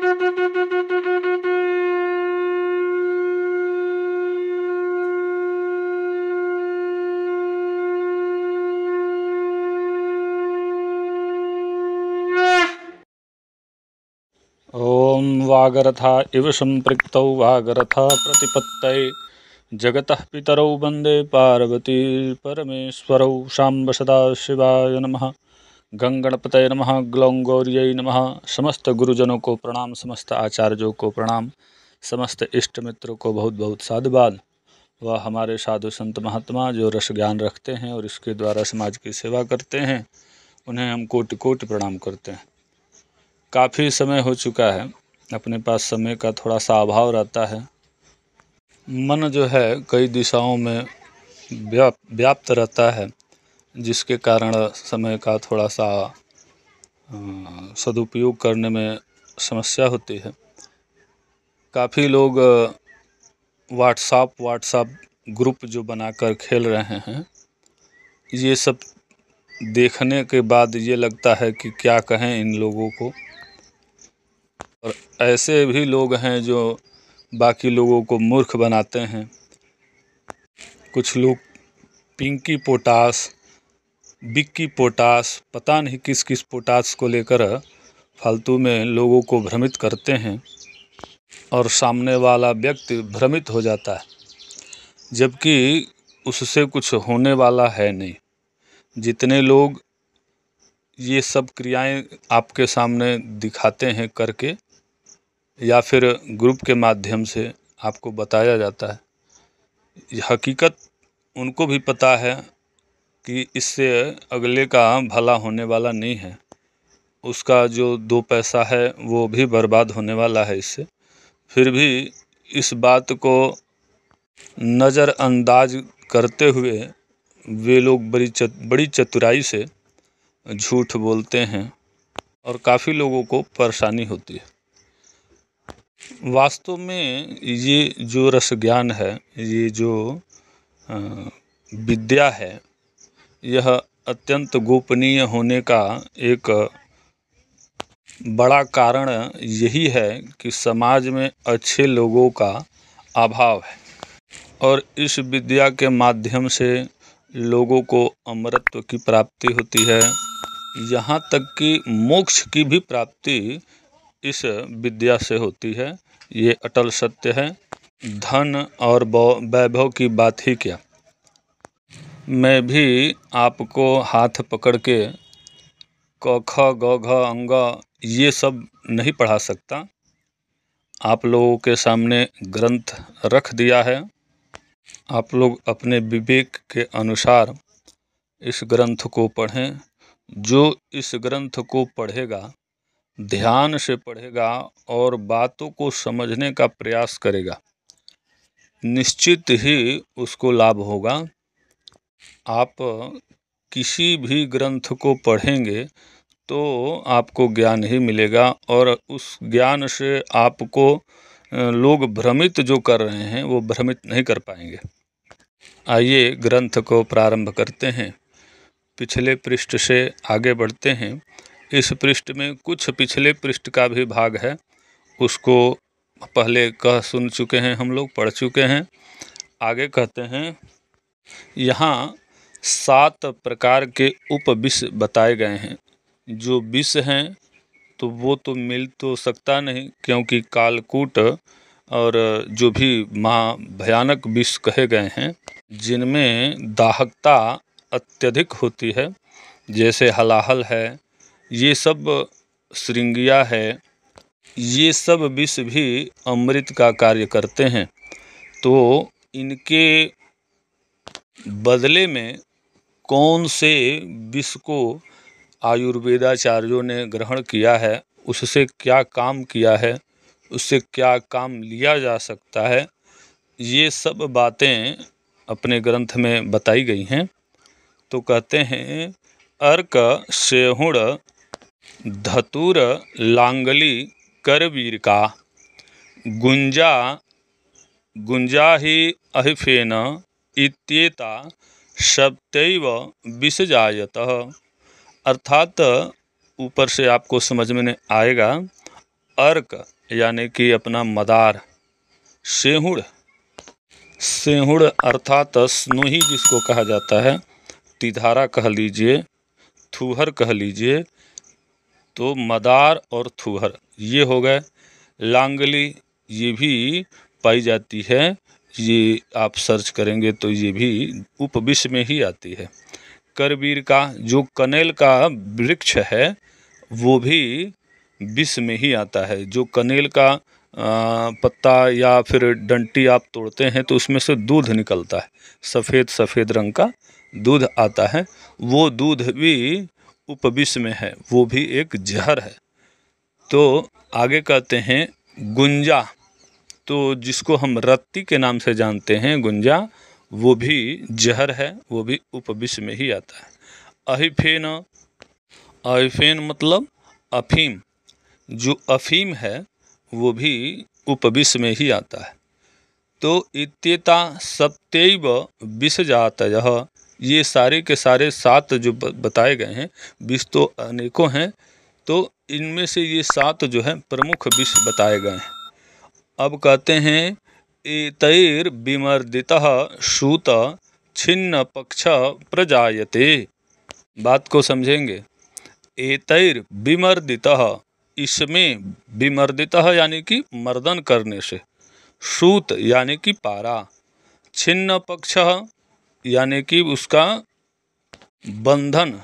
ॐ वागरथा इव सम्पृक्तौ वागरथा प्रतिपत्तये जगतः पितरौ वन्दे पार्वती परमेश्वरौ। शाम्ब सदाशिवाय नमः। गंगणपतये नमः। ग्लौं गौर्यै नमः। समस्त गुरुजनों को प्रणाम, समस्त आचार्यों को प्रणाम, समस्त इष्ट मित्रों को बहुत बहुत साधुवाद। वह हमारे साधु संत महात्मा जो रस ज्ञान रखते हैं और इसके द्वारा समाज की सेवा करते हैं, उन्हें हम कोटि कोटि प्रणाम करते हैं। काफ़ी समय हो चुका है, अपने पास समय का थोड़ा सा अभाव रहता है। मन जो है कई दिशाओं में व्याप्त रहता है, जिसके कारण समय का थोड़ा सा सदुपयोग करने में समस्या होती है। काफ़ी लोग व्हाट्सएप ग्रुप जो बनाकर खेल रहे हैं, ये सब देखने के बाद ये लगता है कि क्या कहें इन लोगों को। और ऐसे भी लोग हैं जो बाकी लोगों को मूर्ख बनाते हैं। कुछ लोग पिंकी पोटास, बिक्की पोटास, पता नहीं किस किस पोटास को लेकर फालतू में लोगों को भ्रमित करते हैं और सामने वाला व्यक्ति भ्रमित हो जाता है, जबकि उससे कुछ होने वाला है नहीं। जितने लोग ये सब क्रियाएं आपके सामने दिखाते हैं करके, या फिर ग्रुप के माध्यम से आपको बताया जाता है, हकीकत उनको भी पता है कि इससे अगले का भला होने वाला नहीं है। उसका जो 2 पैसा है वो भी बर्बाद होने वाला है इससे। फिर भी इस बात को नज़रअंदाज करते हुए वे लोग बड़ी चतुराई से झूठ बोलते हैं और काफ़ी लोगों को परेशानी होती है। वास्तव में ये जो रस ज्ञान है, ये जो विद्या है, यह अत्यंत गोपनीय होने का एक बड़ा कारण यही है कि समाज में अच्छे लोगों का अभाव है और इस विद्या के माध्यम से लोगों को अमरत्व की प्राप्ति होती है। यहाँ तक कि मोक्ष की भी प्राप्ति इस विद्या से होती है। ये अटल सत्य है। धन और वैभव की बात ही क्या, मैं भी आपको हाथ पकड़ के क ख ग घ अंग ये सब नहीं पढ़ा सकता। आप लोगों के सामने ग्रंथ रख दिया है, आप लोग अपने विवेक के अनुसार इस ग्रंथ को पढ़ें। जो इस ग्रंथ को पढ़ेगा, ध्यान से पढ़ेगा और बातों को समझने का प्रयास करेगा, निश्चित ही उसको लाभ होगा। आप किसी भी ग्रंथ को पढ़ेंगे तो आपको ज्ञान ही मिलेगा और उस ज्ञान से आपको लोग भ्रमित जो कर रहे हैं वो भ्रमित नहीं कर पाएंगे। आइए ग्रंथ को प्रारंभ करते हैं। पिछले पृष्ठ से आगे बढ़ते हैं। इस पृष्ठ में कुछ पिछले पृष्ठ का भी भाग है, उसको पहले कह सुन चुके हैं, हम लोग पढ़ चुके हैं। आगे कहते हैं, यहाँ 7 प्रकार के उपविष बताए गए हैं। जो विष हैं तो वो तो मिल तो सकता नहीं, क्योंकि कालकूट और जो भी भयानक विष कहे गए हैं, जिनमें दाहकता अत्यधिक होती है, जैसे हलाहल है, ये सब श्रृंगिया है, ये सब विष भी अमृत का कार्य करते हैं। तो इनके बदले में कौन से विष को आयुर्वेदाचार्यों ने ग्रहण किया है, उससे क्या काम किया है, उससे क्या काम लिया जा सकता है, ये सब बातें अपने ग्रंथ में बताई गई हैं। तो कहते हैं, अर्क सेहुण धतुर लांगली करवीर का गुंजा ही अहिफेन इत्येता सप्तैव विषजायतः। अर्थात ऊपर से आपको समझ में आएगा, अर्क यानी कि अपना मदार, सेहुड़, सेहुड़ अर्थात स्नोही जिसको कहा जाता है, तिधारा कह लीजिए, थूहर कह लीजिए, तो मदार और थूहर ये हो गए। लांगली ये भी पाई जाती है, ये आप सर्च करेंगे तो ये भी उपविश्व में ही आती है। करवीर का जो कनेल का वृक्ष है वो भी विश्व में ही आता है। जो कनेल का पत्ता या फिर डंटी आप तोड़ते हैं तो उसमें से दूध निकलता है, सफ़ेद सफ़ेद रंग का दूध आता है, वो दूध भी उपविश्व में है, वो भी एक जहर है। तो आगे कहते हैं गुंजा, तो जिसको हम रत्ती के नाम से जानते हैं गुंजा, वो भी जहर है, वो भी उपविश्व में ही आता है। अहिफेन, अहिफेन मतलब अफीम, जो अफीम है वो भी उपविश्व में ही आता है। तो इत्येता सप्तैव विषजातयः, ये सारे के सारे 7 जो बताए गए हैं, विष तो अनेकों हैं, तो इनमें से ये 7 जो है प्रमुख विष बताए गए हैं। अब कहते हैं एतैर विमर्दितः सूत छिन्न पक्ष प्रजायते। बात को समझेंगे। एतैर विमर्दितः, इसमें विमर्दितः यानी कि मर्दन करने से, सूत यानी कि पारा, छिन्न पक्ष यानी कि उसका बंधन,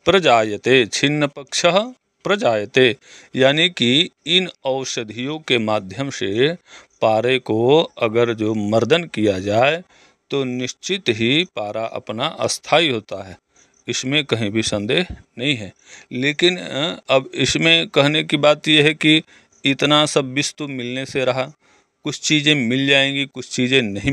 प्रजायते, छिन्न पक्ष प्रजायते यानी कि इन औषधियों के माध्यम से पारे को अगर जो मर्दन किया जाए तो निश्चित ही पारा अपना अस्थाई होता है, इसमें कहीं भी संदेह नहीं है। लेकिन अब इसमें कहने की बात यह है कि इतना सब विष तो मिलने से रहा, कुछ चीज़ें मिल जाएंगी, कुछ चीज़ें नहीं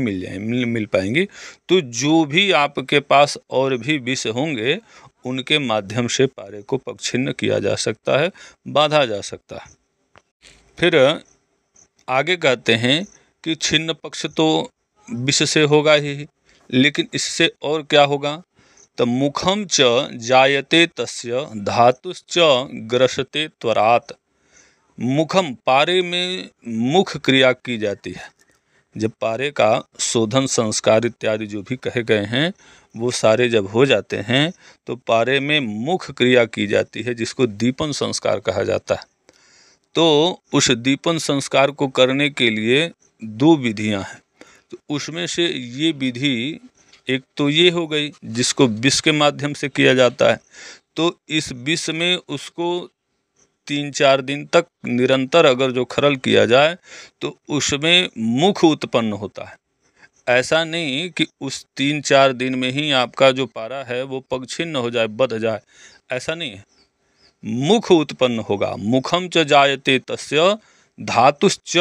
मिल पाएंगी। तो जो भी आपके पास और भी विष होंगे उनके माध्यम से पारे को पक्षिन्न किया जा सकता है, बांधा जा सकता है। फिर आगे कहते हैं कि छिन्न पक्ष तो विष से होगा ही, लेकिन इससे और क्या होगा। तो मुखम च जायते तस्य धातुश्च ग्रसते त्वरात। मुखम, पारे में मुख क्रिया की जाती है। जब पारे का शोधन संस्कार इत्यादि जो भी कहे गए हैं वो सारे जब हो जाते हैं तो पारे में मुख क्रिया की जाती है, जिसको दीपन संस्कार कहा जाता है। तो उस दीपन संस्कार को करने के लिए 2 विधियां हैं। तो उसमें से ये विधि एक तो ये हो गई जिसको विष के माध्यम से किया जाता है। तो इस विष में उसको 3-4 दिन तक निरंतर अगर जो खरल किया जाए तो उसमें मुख उत्पन्न होता है। ऐसा नहीं कि उस 3-4 दिन में ही आपका जो पारा है वो पगछिन्न हो जाए, बध जाए, ऐसा नहीं है। मुख उत्पन्न होगा। मुखम च जायते तस्य धातुश्च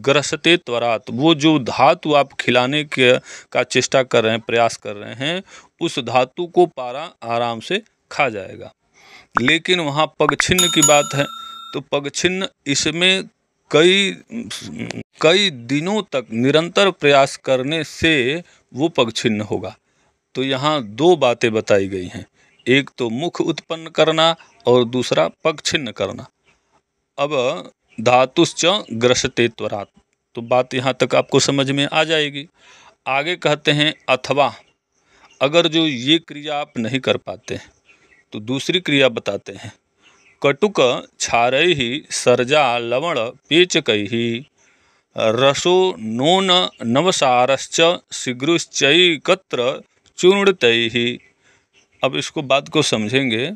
ग्रसते त्वरात। वो जो धातु आप खिलाने का चेष्टा कर रहे हैं, प्रयास कर रहे हैं, उस धातु को पारा आराम से खा जाएगा। लेकिन वहाँ पगछिन्न की बात है, तो पगछिन्न इसमें कई दिनों तक निरंतर प्रयास करने से वो पगछिन्न होगा। तो यहाँ 2 बातें बताई गई हैं, एक तो मुख उत्पन्न करना और दूसरा पगछिन्न करना। अब धातुश्च ग्रसते त्वरात, तो बात यहाँ तक आपको समझ में आ जाएगी। आगे कहते हैं अथवा, अगर जो ये क्रिया आप नहीं कर पाते तो दूसरी क्रिया बताते हैं। कटुक क्षारैः सर्जा लवण पेचकैः रसो नोन नवसारश्च शीघ्रश्चैकत्र चूर्णतैः। अब इसको बात को समझेंगे।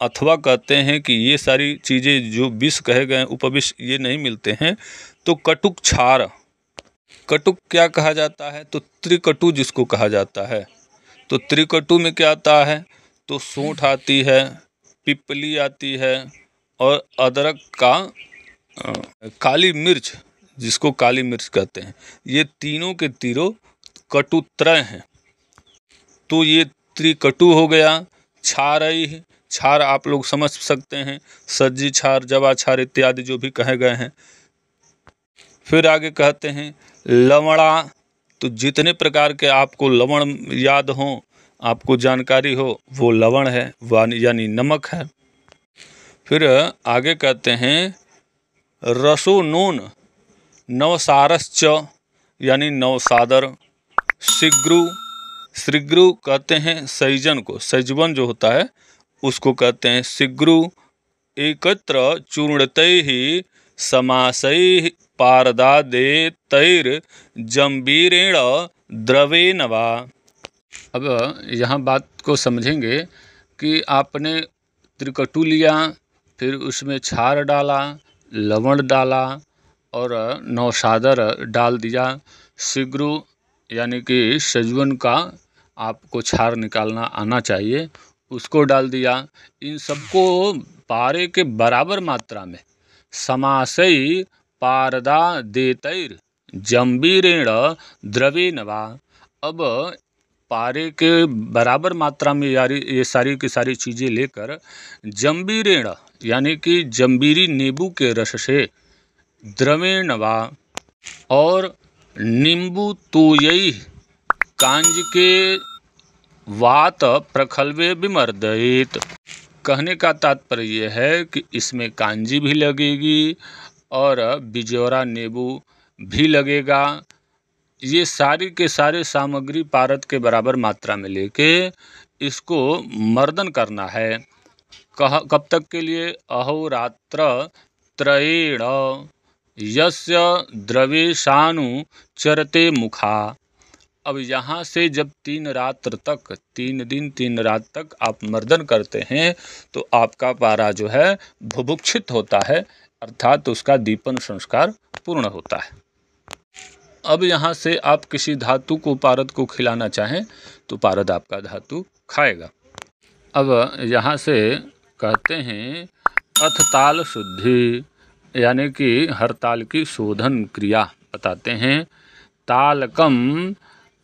अथवा कहते हैं कि ये सारी चीज़ें जो विष कहे गए उपविष ये नहीं मिलते हैं, तो कटुक क्षार, कटुक क्या कहा जाता है, तो त्रिकटु जिसको कहा जाता है। तो त्रिकटु में क्या आता है, तो सूंठ आती है, पिपली आती है और अदरक का काली मिर्च जिसको काली मिर्च कहते हैं, ये तीनों के तीनों कटुत्रय हैं। तो ये त्रिकटु हो गया। क्षारैः, क्षार आप लोग समझ सकते हैं, सज्जी क्षार, जवा क्षार इत्यादि जो भी कहे गए हैं। फिर आगे कहते हैं लवणा, तो जितने प्रकार के आपको लवण याद हों, आपको जानकारी हो, वो लवण है, यानी नमक है। फिर आगे कहते हैं रसो नोन नवसारश्च यानी नवसादर, शिग्रु कहते हैं सैजन को, सैजवन जो होता है उसको कहते हैं शिग्रु। एकत्र चूर्णतैः समासैः पारदादेतैर् जंबीरेण द्रवेण वा। अब यहाँ बात को समझेंगे कि आपने त्रिकटु लिया, फिर उसमें छार डाला, लवण डाला और नौसादर डाल दिया। शिग्रु यानी कि सजवन का आपको छार निकालना आना चाहिए, उसको डाल दिया। इन सबको पारे के बराबर मात्रा में समासई पारदा देतैर जंबीरेण द्रवेण वा। अब पारे के बराबर मात्रा में ये सारी की सारी चीज़ें लेकर जंबीरेण यानी कि जंबीरी नींबू के रस से, द्रवेण वा और नींबू तूयई कांज के वात प्रखल्वे विमर्दयेत। कहने का तात्पर्य यह है कि इसमें कांजी भी लगेगी और बिजौरा नींबू भी लगेगा। ये सारी के सारे सामग्री पारद के बराबर मात्रा में लेके इसको मर्दन करना है। कब तक के लिए? अहोरात्र त्रयेण यस्य द्रवेशानु चरते मुखा। अब यहाँ से जब 3 रात्र तक, 3 दिन 3 रात तक आप मर्दन करते हैं तो आपका पारा जो है बुभुक्षित होता है, अर्थात उसका दीपन संस्कार पूर्ण होता है। अब यहाँ से आप किसी धातु को पारद को खिलाना चाहें तो पारद आपका धातु खाएगा। अब यहाँ से कहते हैं अथ ताल शुद्धि यानी कि हरताल की शोधन क्रिया बताते हैं। तालकम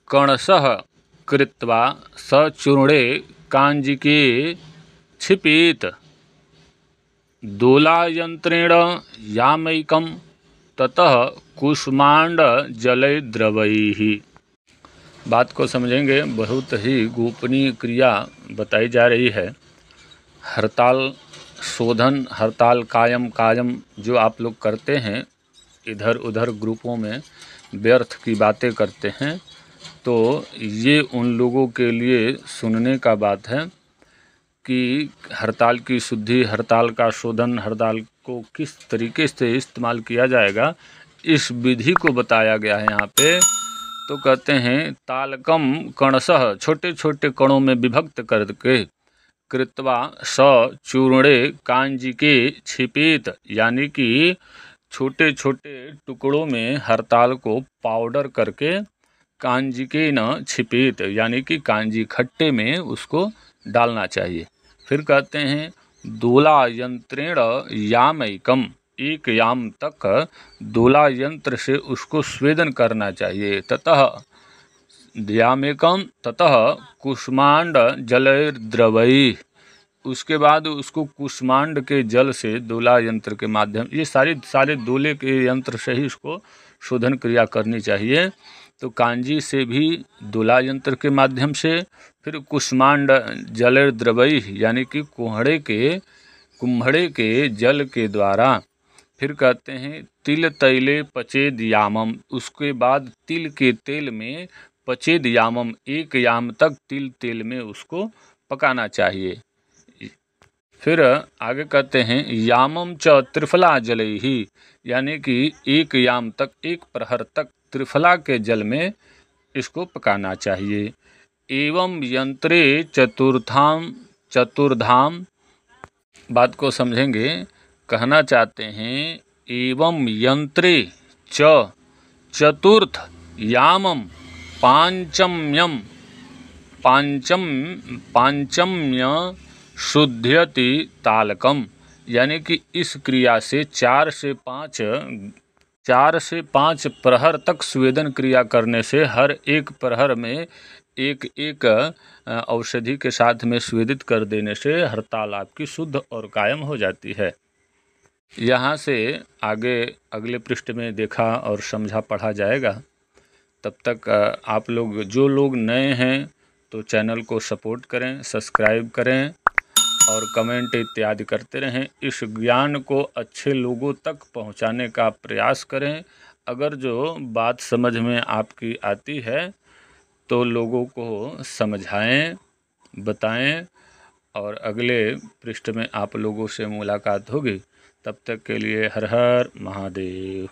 कणसः कृत्वा सचूर्णे कांजिके क्षिपेत दोलायंत्रेण यामैकम ततः कुष्मांड जले द्रवैः। बात को समझेंगे, बहुत ही गोपनीय क्रिया बताई जा रही है। हरताल शोधन, हरताल कायम जो आप लोग करते हैं, इधर उधर ग्रुपों में व्यर्थ की बातें करते हैं, तो ये उन लोगों के लिए सुनने का बात है कि हरताल की शुद्धि, हरताल का शोधन, हरताल को किस तरीके से इस्तेमाल किया जाएगा, इस विधि को बताया गया है यहाँ पे। तो कहते हैं तालकम कणसः, छोटे छोटे कणों में विभक्त करके, कृत्वा स चूर्णे कांजिके छिपेत यानी कि छोटे छोटे टुकड़ों में हरताल को पाउडर करके, कांजिके न छिपेत यानी कि कांजी खट्टे में उसको डालना चाहिए। फिर कहते हैं दोला यंत्रेण यामैकम, 1 याम तक दोला यंत्र से उसको स्वेदन करना चाहिए। ततः यामेकम ततः कुष्मांड जलैर्द्रवैः, उसके बाद उसको कुष्मांड के जल से दोला यंत्र के माध्यम, ये सारे दोले के यंत्र से ही उसको शोधन क्रिया करनी चाहिए। तो कांजी से भी दोला यंत्र के माध्यम से, फिर कुष्मांड जलैर्द्रवैः यानी कि कुम्हड़े के जल के द्वारा। फिर कहते हैं तिल तैले पचेद यामम, उसके बाद तिल के तेल में पचेद यामम, 1 याम तक तिल तेल में उसको पकाना चाहिए। फिर आगे कहते हैं यामम च त्रिफला जलैहि यानी कि 1 याम तक, 1 प्रहर तक त्रिफला के जल में इसको पकाना चाहिए। एवं यंत्रे चतुर्धाम, बात को समझेंगे, कहना चाहते हैं एवं यंत्रे च चतुर्थ यामम पांचम्य शुद्ध्यति तालकम, यानी कि इस क्रिया से 4 से 5 प्रहर तक स्वेदन क्रिया करने से हर एक प्रहर में एक औषधि के साथ में स्वेदित कर देने से हरताल आपकी शुद्ध और कायम हो जाती है। यहाँ से आगे अगले पृष्ठ में देखा और समझा पढ़ा जाएगा। तब तक आप लोग, जो लोग नए हैं तो चैनल को सपोर्ट करें, सब्सक्राइब करें और कमेंट इत्यादि करते रहें। इस ज्ञान को अच्छे लोगों तक पहुंचाने का प्रयास करें। अगर जो बात समझ में आपकी आती है तो लोगों को समझाएं, बताएं और अगले पृष्ठ में आप लोगों से मुलाकात होगी। तब तक के लिए हर हर महादेव।